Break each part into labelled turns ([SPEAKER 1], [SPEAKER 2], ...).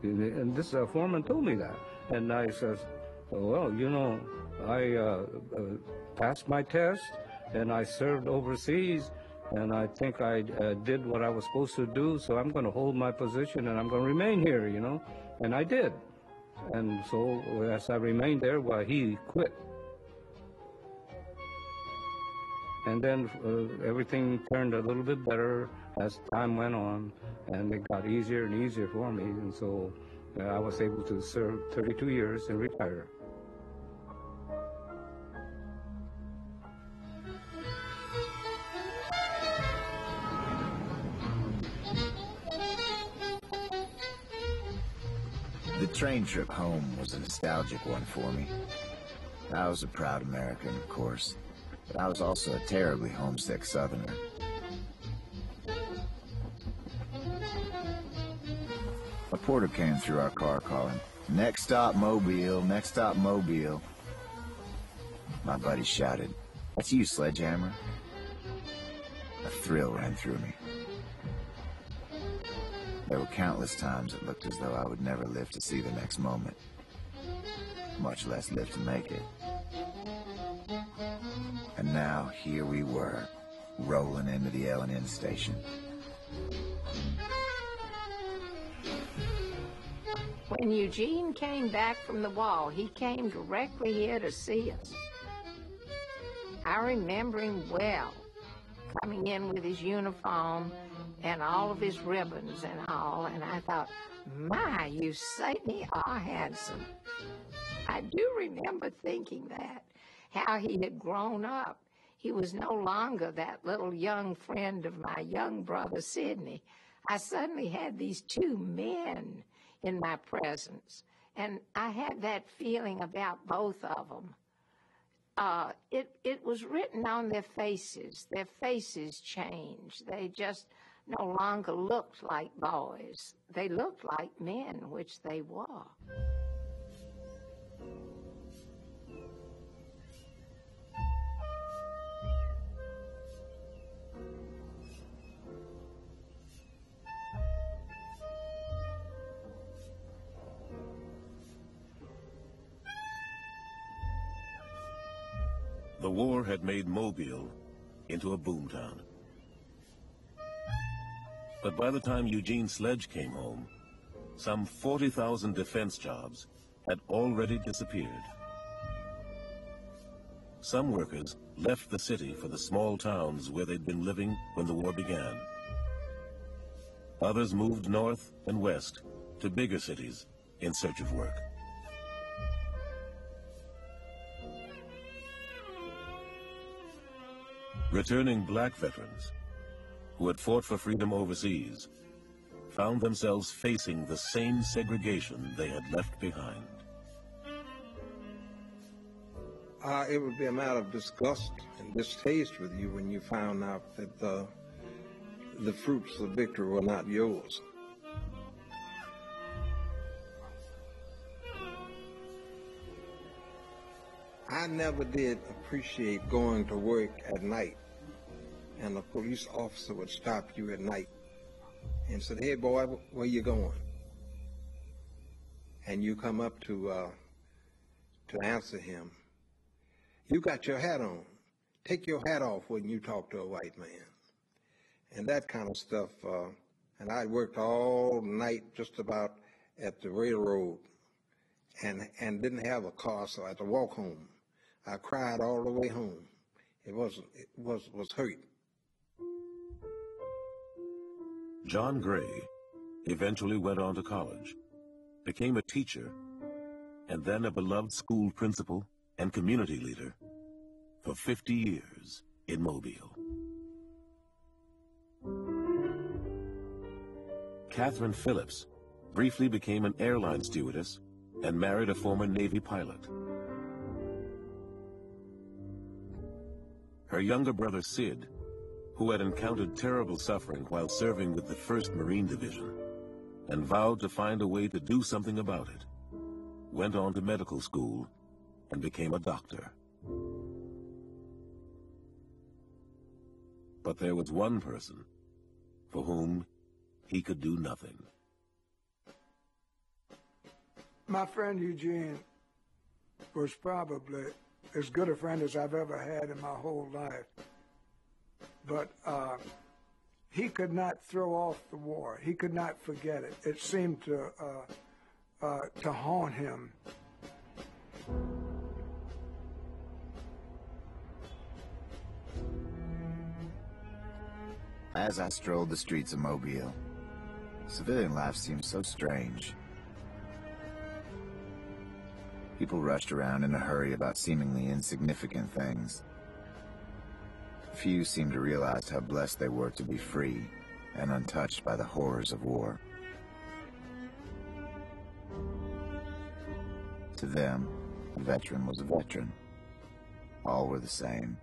[SPEAKER 1] And this foreman told me that. And I says, well, you know, I passed my test, and I served overseas, and I think I did what I was supposed to do, so I'm going to hold my position, and I'm going to remain here, you know. And I did. And so as I remained there, well, he quit. And then everything turned a little bit better as time went on, and it got easier and easier for me. And so I was able to serve 32 years and retire.
[SPEAKER 2] The train trip home was a nostalgic one for me. I was a proud American, of course, but I was also a terribly homesick Southerner. A porter came through our car calling, "Next stop, Mobile, next stop, Mobile." My buddy shouted, "That's you, Sledgehammer." A thrill ran through me. There were countless times it looked as though I would never live to see the next moment, much less live to make it. And now, here we were, rolling into the L&N station.
[SPEAKER 3] When Eugene came back from the wall, he came directly here to see us. I remember him well, coming in with his uniform and all of his ribbons and all, and I thought, my, you certainly are handsome. I do remember thinking that, how he had grown up. He was no longer that little young friend of my young brother, Sidney. I suddenly had these two men in my presence, and I had that feeling about both of them. It was written on their faces. Their faces changed. They just no longer looked like boys. They looked like men, which they were.
[SPEAKER 4] The war had made Mobile into a boomtown. But by the time Eugene Sledge came home, some 40,000 defense jobs had already disappeared. Some workers left the city for the small towns where they'd been living when the war began. Others moved north and west to bigger cities in search of work. Returning black veterans who had fought for freedom overseas found themselves facing the same segregation they had left behind.
[SPEAKER 5] It would be a matter of disgust and distaste with you when you found out that the fruits of victory were not yours. I never did appreciate going to work at night, and a police officer would stop you at night and said, "Hey boy, where you going?" And you come up to answer him. "You got your hat on. Take your hat off when you talk to a white man." And that kind of stuff. And I worked all night just about at the railroad and didn't have a car, so I had to walk home. I cried all the way home. It was hurt.
[SPEAKER 4] John Gray eventually went on to college, became a teacher, and then a beloved school principal and community leader for 50 years in Mobile. Catherine Phillips briefly became an airline stewardess and married a former Navy pilot. Her younger brother Sid, who had encountered terrible suffering while serving with the 1st Marine Division and vowed to find a way to do something about it, went on to medical school and became a doctor. But there was one person for whom he could do nothing.
[SPEAKER 6] My friend Eugene was probably as good a friend as I've ever had in my whole life. But he could not throw off the war. He could not forget it. It seemed to haunt him.
[SPEAKER 2] As I strolled the streets of Mobile, civilian life seemed so strange. People rushed around in a hurry about seemingly insignificant things. Few seemed to realize how blessed they were to be free and untouched by the horrors of war. To them, a veteran was a veteran. All were the same.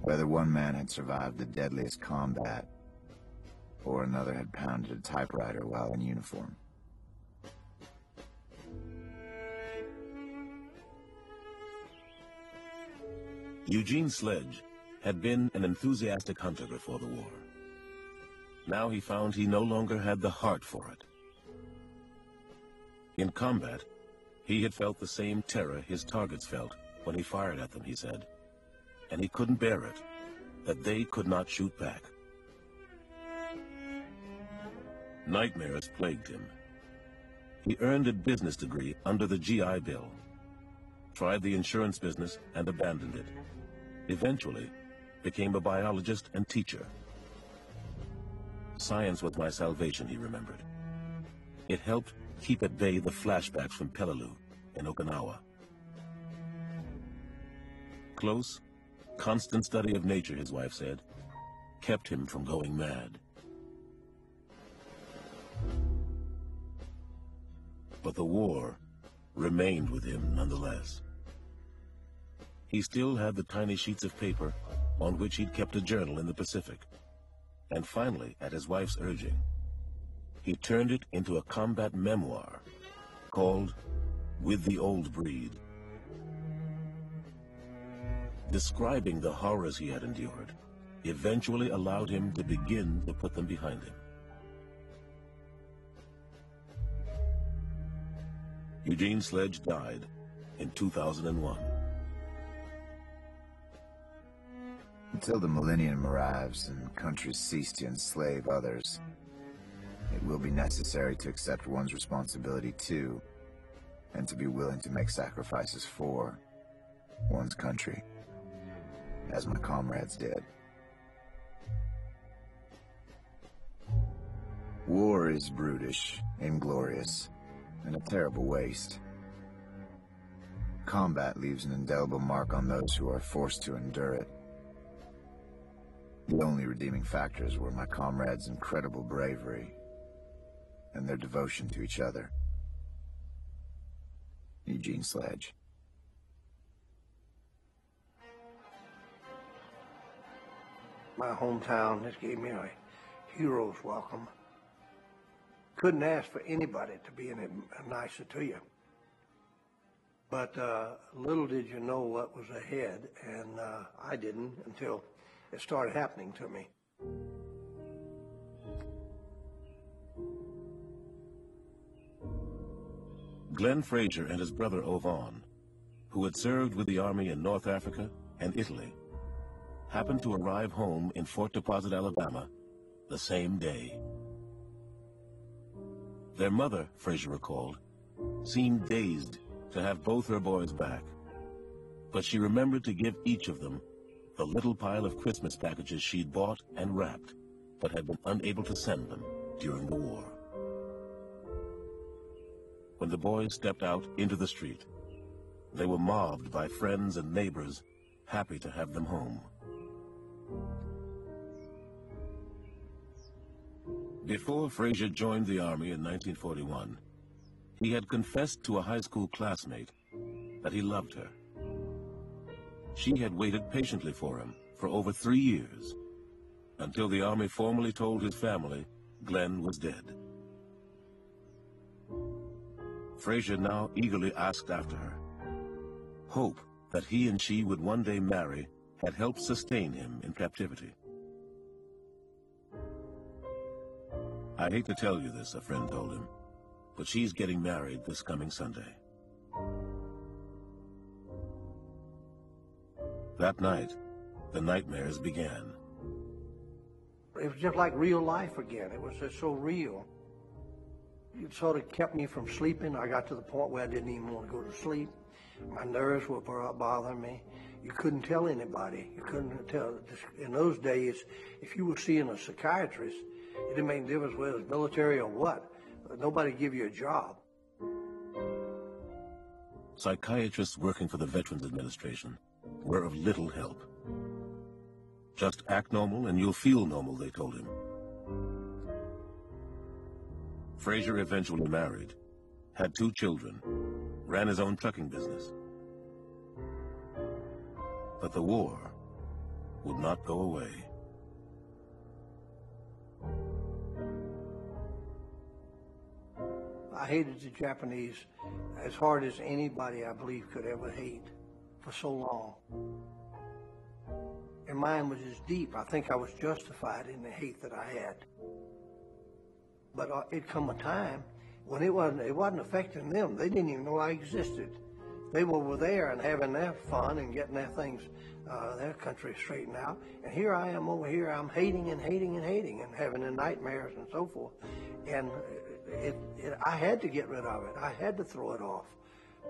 [SPEAKER 2] Whether one man had survived the deadliest combat, or another had pounded a typewriter while in uniform.
[SPEAKER 4] Eugene Sledge had been an enthusiastic hunter before the war. Now he found he no longer had the heart for it. In combat, he had felt the same terror his targets felt when he fired at them, he said, and he couldn't bear it, that they could not shoot back. Nightmares plagued him. He earned a business degree under the GI Bill, tried the insurance business and abandoned it. Eventually, became a biologist and teacher. Science was my salvation, he remembered. It helped keep at bay the flashbacks from Peleliu in Okinawa. Close, constant study of nature, his wife said, kept him from going mad. But the war remained with him nonetheless. He still had the tiny sheets of paper on which he'd kept a journal in the Pacific. And finally, at his wife's urging, he turned it into a combat memoir called With the Old Breed. Describing the horrors he had endured eventually allowed him to begin to put them behind him. Eugene Sledge died in 2001.
[SPEAKER 2] Until the millennium arrives and countries cease to enslave others, it will be necessary to accept one's responsibility to, and to be willing to make sacrifices for, one's country, as my comrades did. War is brutish, inglorious, and a terrible waste. Combat leaves an indelible mark on those who are forced to endure it. The only redeeming factors were my comrades' incredible bravery and their devotion to each other. Eugene Sledge.
[SPEAKER 5] My hometown just gave me a hero's welcome. Couldn't ask for anybody to be any nicer to you. But little did you know what was ahead, and I didn't until it started happening to me.
[SPEAKER 4] Glenn Frazier and his brother Ovan, who had served with the Army in North Africa and Italy, happened to arrive home in Fort Deposit, Alabama, the same day. Their mother, Frazier recalled, seemed dazed to have both her boys back, but she remembered to give each of them the little pile of Christmas packages she'd bought and wrapped, but had been unable to send them during the war. When the boys stepped out into the street, they were mobbed by friends and neighbors, happy to have them home. Before Frazier joined the Army in 1941, he had confessed to a high school classmate that he loved her. She had waited patiently for him for over 3 years, until the Army formally told his family Glenn was dead. Frazier now eagerly asked after her. Hope that he and she would one day marry had helped sustain him in captivity. "I hate to tell you this," a friend told him, but she's getting married this coming Sunday. That night, the nightmares began.
[SPEAKER 7] It was just like real life again. It was just so real. It sort of kept me from sleeping. I got to the point where I didn't even want to go to sleep. My nerves were bothering me. You couldn't tell anybody. You couldn't tell. In those days, if you were seeing a psychiatrist, it didn't make a difference whether it was military or what. Nobody give you a job.
[SPEAKER 4] Psychiatrists working for the Veterans Administration were of little help. Just act normal and you'll feel normal, they told him. Frazier eventually married, had 2 children, ran his own trucking business. But the war would not go away.
[SPEAKER 7] I hated the Japanese as hard as anybody, I believe, could ever hate for so long. And mine was as deep. I think I was justified in the hate that I had. But it come a time when it wasn't affecting them. They didn't even know I existed. They were there and having their fun and getting their things, their country straightened out. And here I am over here, I'm hating and hating and hating and having the nightmares and so forth. And I had to get rid of it. I had to throw it off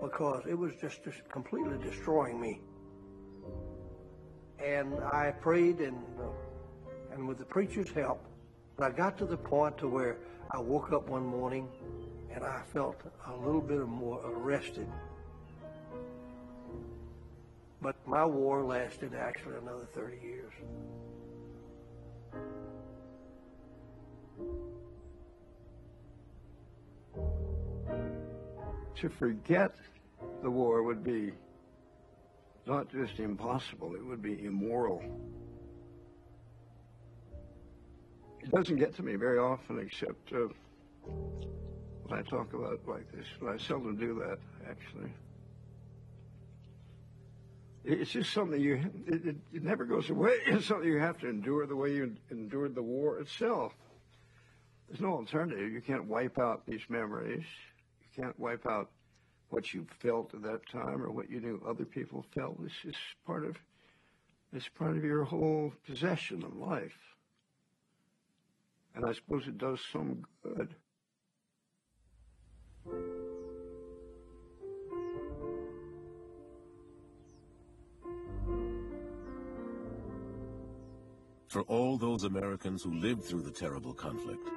[SPEAKER 7] because it was just completely destroying me. And I prayed and with the preacher's help, I got to the point to where I woke up one morning and I felt a little bit more arrested. But my war lasted actually another 30 years.
[SPEAKER 6] To forget the war would be not just impossible, it would be immoral. It doesn't get to me very often, except when I talk about it like this. I seldom do that, actually. It's just something it never goes away. It's something you have to endure the way you endured the war itself. There's no alternative. You can't wipe out these memories. You can't wipe out what you felt at that time or what you knew other people felt. It's just part of your whole possession of life. And I suppose it does some good.
[SPEAKER 4] For all those Americans who lived through the terrible conflict,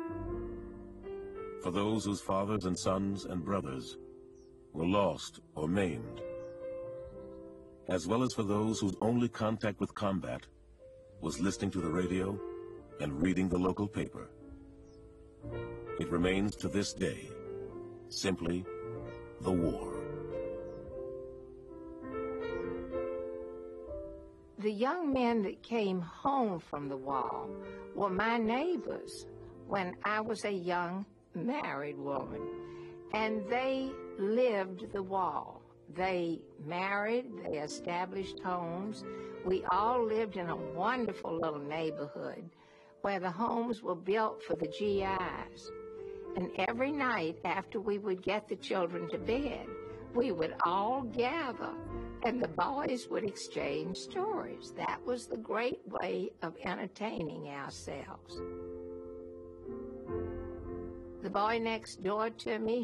[SPEAKER 4] for those whose fathers and sons and brothers were lost or maimed, as well as for those whose only contact with combat was listening to the radio and reading the local paper. It remains to this day simply the war.
[SPEAKER 3] The young men that came home from the wall were my neighbors when I was a young married woman, and they lived the wall. They married, they established homes. We all lived in a wonderful little neighborhood where the homes were built for the GIs. And every night after we would get the children to bed, we would all gather and the boys would exchange stories. That was the great way of entertaining ourselves. The boy next door to me,